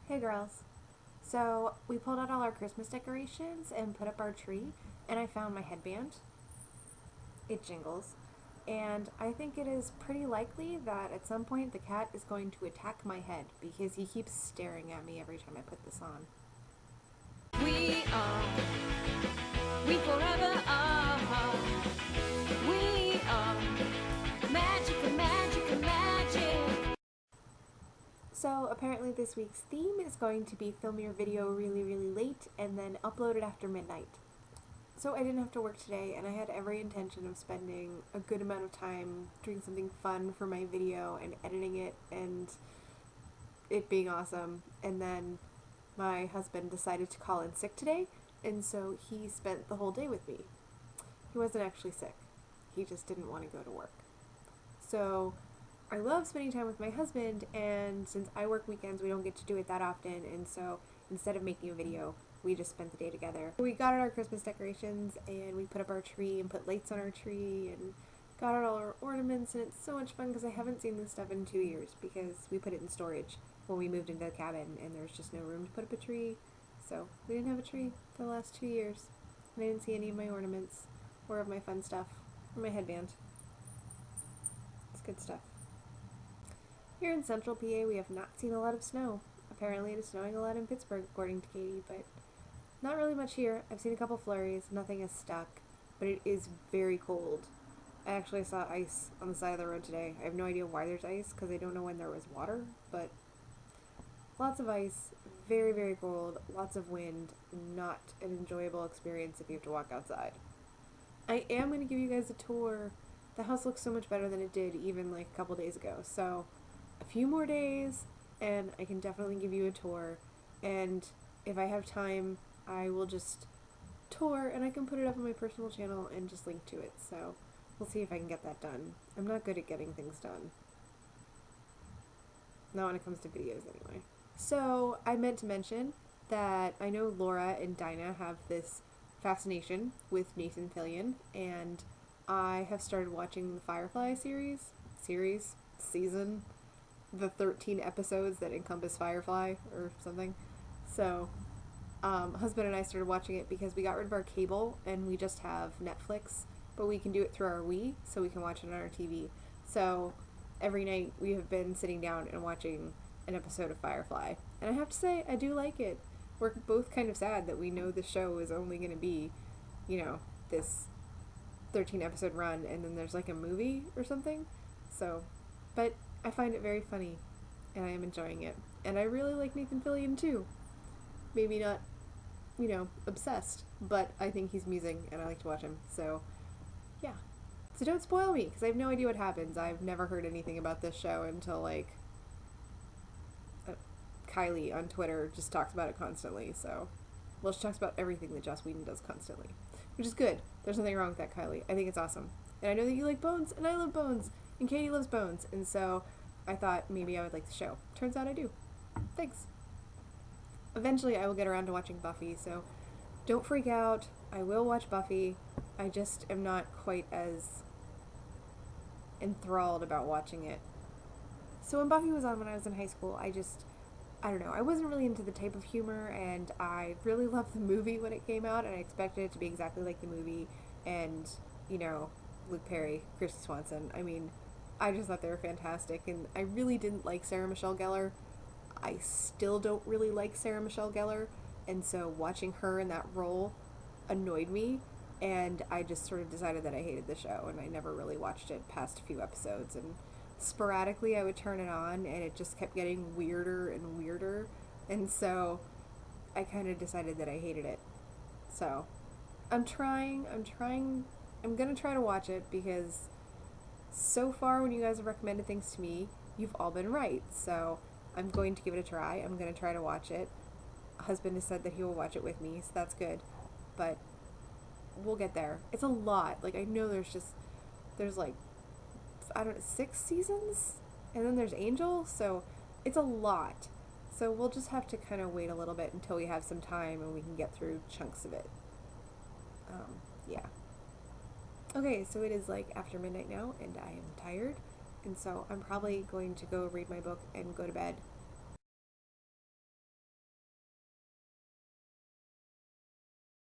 Hey girls. So we pulled out all our Christmas decorations and put up our tree, and I found my headband. It jingles. And I think it is pretty likely that at some point the cat is going to attack my head because he keeps staring at me every time I put this on. We are, we forever are. We are magic, magic, magic. So apparently this week's theme is going to be film your video really, really late and then upload it after midnight. So I didn't have to work today, and I had every intention of spending a good amount of time doing something fun for my video and editing it and it being awesome. And then my husband decided to call in sick today, and so he spent the whole day with me. He wasn't actually sick. He just didn't want to go to work. So I love spending time with my husband, and since I work weekends, we don't get to do it that often, and so instead of making a video, we just spent the day together. We got out our Christmas decorations, and we put up our tree and put lights on our tree, and got out all our ornaments, and it's so much fun because I haven't seen this stuff in 2 years because we put it in storage when we moved into the cabin, and there was just no room to put up a tree, so we didn't have a tree for the last 2 years, and I didn't see any of my ornaments, or of my fun stuff, or my headband. It's good stuff. Here in central PA, we have not seen a lot of snow. Apparently it is snowing a lot in Pittsburgh, according to Katie, but not really much here. I've seen a couple flurries, nothing is stuck, but it is very cold. I actually saw ice on the side of the road today. I have no idea why there's ice, because I don't know when there was water, but lots of ice, very, very cold, lots of wind, not an enjoyable experience if you have to walk outside. I am going to give you guys a tour. The house looks so much better than it did even like a couple days ago, so a few more days and I can definitely give you a tour, and if I have time I will just tour and I can put it up on my personal channel and just link to it, so we'll see if I can get that done. I'm not good at getting things done. Not when it comes to videos anyway. So I meant to mention that I know Laura and Dinah have this fascination with Nathan Fillion, and I have started watching the Firefly season, the 13 episodes that encompass Firefly or something. So husband and I started watching it because we got rid of our cable and we just have Netflix, but we can do it through our Wii, so we can watch it on our TV. So every night we have been sitting down and watching an episode of Firefly, and I have to say I do like it. We're both kind of sad that we know the show is only going to be, this 13 episode run, and then there's like a movie or something. So, but I find it very funny, and I am enjoying it. And I really like Nathan Fillion too. Maybe not, obsessed, but I think he's amusing, and I like to watch him. So, yeah. So don't spoil me, because I have no idea what happens. I've never heard anything about this show until, Kylie on Twitter just talks about it constantly, so... Well, she talks about everything that Joss Whedon does constantly, which is good. There's nothing wrong with that, Kylie. I think it's awesome. And I know that you like Bones, and I love Bones, and Katie loves Bones, and so I thought maybe I would like the show. Turns out I do. Thanks. Eventually I will get around to watching Buffy, so don't freak out. I will watch Buffy. I just am not quite as enthralled about watching it. So when Buffy was on when I was in high school, I don't know, I wasn't really into the type of humor, and I really loved the movie when it came out, and I expected it to be exactly like the movie, and, Luke Perry, Christy Swanson, I mean, I just thought they were fantastic, and I really didn't like Sarah Michelle Gellar. I still don't really like Sarah Michelle Gellar, and so watching her in that role annoyed me, and I just sort of decided that I hated the show, and I never really watched it past a few episodes, and sporadically I would turn it on and it just kept getting weirder and weirder, and so I kind of decided that I hated it. So I'm gonna try to watch it, because so far when you guys have recommended things to me, you've all been right, so I'm going to give it a try. I'm gonna try to watch it. Husband has said that he will watch it with me, so that's good, but we'll get there. It's a lot. Like, I know there's like, I don't know, 6 seasons? And then there's Angel, so it's a lot. So we'll just have to kind of wait a little bit until we have some time and we can get through chunks of it. Yeah. Okay, so it is like after midnight now, and I am tired, and so I'm probably going to go read my book and go to bed.